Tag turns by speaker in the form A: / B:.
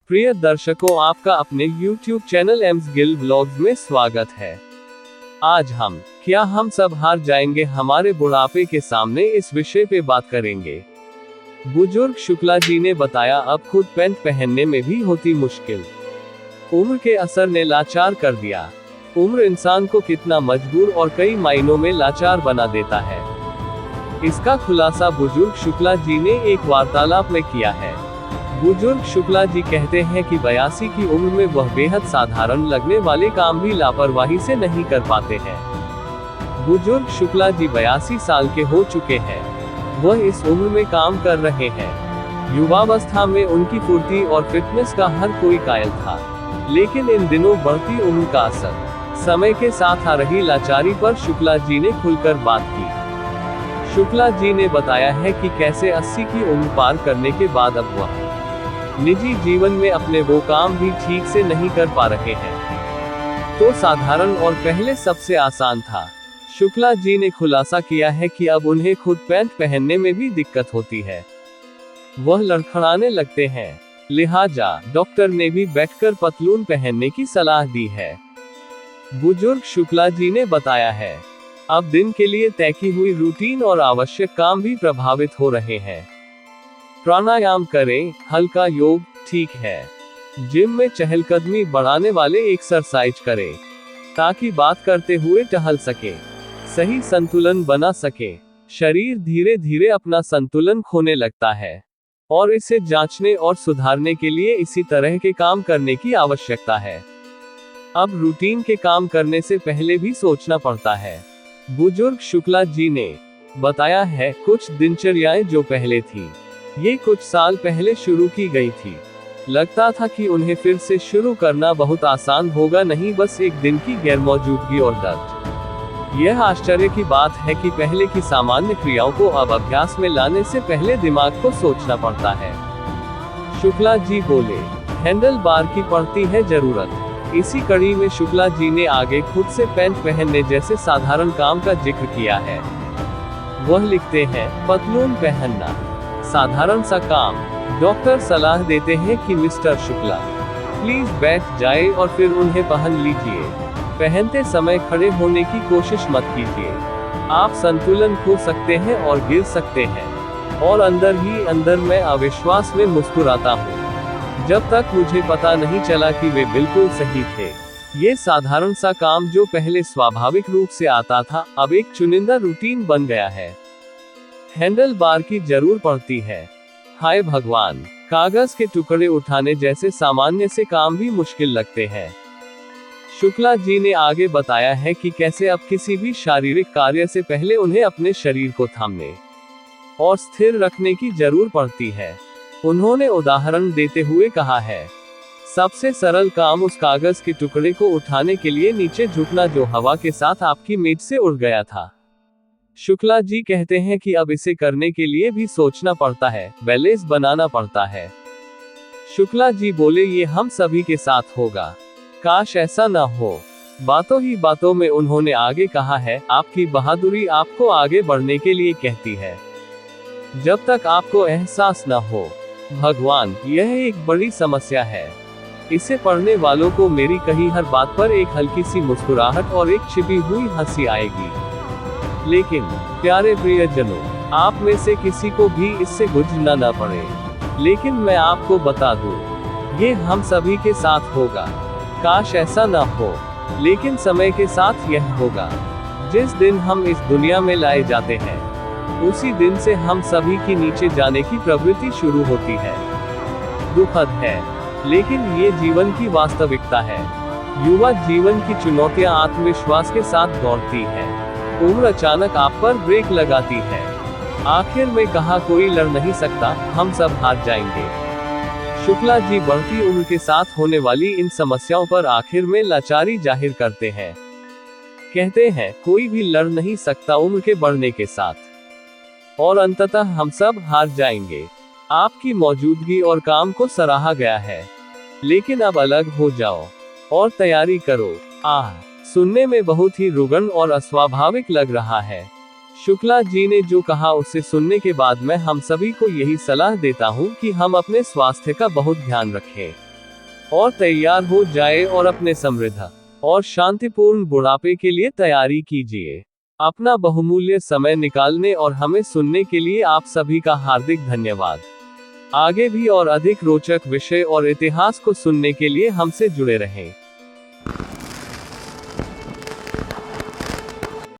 A: प्रिय दर्शकों, आपका अपने YouTube channel AIIMS Gill vlogs में स्वागत है। आज हम सब हार जाएंगे हमारे बुढ़ापे के सामने इस विषय पे बात करेंगे। बुजुर्ग शुक्ला जी ने बताया, अब खुद पैंट पहनने में भी होती मुश्किल। उम्र के असर ने लाचार कर दिया। उम्र इंसान को कितना मजबूर और कई मायनों में लाचार बना देता है। इसका खुलासा बुजुर्ग शुक्ला जी ने एक वार्तालाप में किया है। बुजुर्ग शुक्ला जी कहते हैं कि 82 की उम्र में वह बेहद साधारण लगने वाले काम भी लापरवाही से नहीं कर पाते हैं। बुजुर्ग शुक्ला जी 82 साल के हो चुके हैं। वह इस उम्र में काम कर रहे हैं। युवावस्था में उनकी फुर्ती और फिटनेस का हर कोई कायल था, लेकिन इन दिनों बढ़ती उम्र का असर, समय के साथ आ रही लाचारी पर शुक्ला जी ने खुलकर बात की। शुक्ला जी ने बताया है कि कैसे 80 की उम्र पार करने के बाद अब वह निजी जीवन में अपने वो काम भी ठीक से नहीं कर पा रहे हैं तो साधारण और पहले सबसे आसान था। शुक्ला जी ने खुलासा किया है कि अब उन्हें खुद पैंट पहनने में भी दिक्कत होती है। वह लड़खड़ाने लगते हैं, लिहाजा डॉक्टर ने भी बैठकर पतलून पहनने की सलाह दी है। बुजुर्ग शुक्ला जी ने बताया है, अब दिन के लिए तय की हुई रूटीन और आवश्यक काम भी प्रभावित हो रहे हैं। प्राणायाम करें, हल्का योग ठीक है। जिम में चहलकदमी बढ़ाने वाले एक्सरसाइज करें, ताकि बात करते हुए टहल सके, सही संतुलन बना सके। शरीर धीरे धीरे अपना संतुलन खोने लगता है और इसे जांचने और सुधारने के लिए इसी तरह के काम करने की आवश्यकता है। अब रूटीन के काम करने से पहले भी सोचना पड़ता है। बुजुर्ग शुक्ला जी ने बताया है, कुछ दिनचर्याएं जो पहले थी, ये कुछ साल पहले शुरू की गई थी। लगता था कि उन्हें फिर से शुरू करना बहुत आसान होगा, नहीं बस एक दिन की गैरमौजूदगी और दर्द। यह आश्चर्य की बात है कि पहले की सामान्य क्रियाओं को अब अभ्यास में लाने से पहले दिमाग को सोचना पड़ता है। शुक्ला जी बोले, हैंडल बार की पड़ती है जरूरत। इसी कड़ी में शुक्ला जी ने आगे खुद से पैंट पहनने जैसे साधारण काम का जिक्र किया है। वह लिखते हैं, पतलून पहनना साधारण सा काम। डॉक्टर सलाह देते हैं कि मिस्टर शुक्ला, प्लीज बैठ जाए और फिर उन्हें पहन लीजिए। पहनते समय खड़े होने की कोशिश मत कीजिए। आप संतुलन खो सकते हैं और गिर सकते हैं। और अंदर ही अंदर मैं अविश्वास में मुस्कुराता हूँ, जब तक मुझे पता नहीं चला कि वे बिल्कुल सही थे। ये साधारण सा काम जो पहले स्वाभाविक रूप से आता था, अब एक चुनिंदा रूटीन बन गया है। हैंडल बार की जरूर पड़ती है। हाय भगवान, कागज के टुकड़े उठाने जैसे सामान्य से काम भी मुश्किल लगते हैं। शुक्ला जी ने आगे बताया है कि कैसे अब किसी भी शारीरिक कार्य से पहले उन्हें अपने शरीर को थामने और स्थिर रखने की जरूर पड़ती है। उन्होंने उदाहरण देते हुए कहा है, सबसे सरल काम उस कागज के टुकड़े को उठाने के लिए नीचे झुकना जो हवा के साथ आपकी मेज से उड़ गया था। शुक्ला जी कहते हैं कि अब इसे करने के लिए भी सोचना पड़ता है, बैलेंस बनाना पड़ता है। शुक्ला जी बोले, ये हम सभी के साथ होगा, काश ऐसा ना हो। बातों ही बातों में उन्होंने आगे कहा है, आपकी बहादुरी आपको आगे बढ़ने के लिए कहती है, जब तक आपको एहसास ना हो। भगवान, यह एक बड़ी समस्या है। इसे पढ़ने वालों को मेरी कही हर बात पर एक हल्की सी मुस्कुराहट और एक छिपी हुई हंसी आएगी। लेकिन प्यारे प्रियजनों, आप में से किसी को भी इससे गुजरना न पड़े। लेकिन मैं आपको बता दूं, ये हम सभी के साथ होगा। काश ऐसा ना हो, लेकिन समय के साथ यह होगा। जिस दिन हम इस दुनिया में लाए जाते हैं, उसी दिन से हम सभी की नीचे जाने की प्रवृत्ति शुरू होती है। दुखद है, लेकिन ये जीवन की वास्तविकता है। युवा जीवन की चुनौतियां आत्मविश्वास के साथ दौड़ती हैं। उम्र अचानक आप पर ब्रेक लगाती है। आखिर में कहा, कोई लड़ नहीं सकता, हम सब हार जाएंगे। शुक्ला जी बढ़ती उम्र के साथ होने वाली इन समस्याओं पर आखिर में लाचारी जाहिर करते हैं। कहते हैं, कोई भी लड़ नहीं सकता उम्र के बढ़ने के साथ, और अंततः हम सब हार जाएंगे। आपकी मौजूदगी और काम को सराहा गया है, लेकिन अब अलग हो जाओ और तैयारी करो। सुनने में बहुत ही रुग्ण और अस्वाभाविक लग रहा है। शुक्ला जी ने जो कहा उसे सुनने के बाद मैं हम सभी को यही सलाह देता हूँ कि हम अपने स्वास्थ्य का बहुत ध्यान रखें। और तैयार हो जाए और अपने समृद्ध और शांतिपूर्ण बुढ़ापे के लिए तैयारी कीजिए। अपना बहुमूल्य समय निकालने और हमें सुनने के लिए आप सभी का हार्दिक धन्यवाद। आगे भी और अधिक रोचक विषय और इतिहास को सुनने के लिए हमसे जुड़े रहें।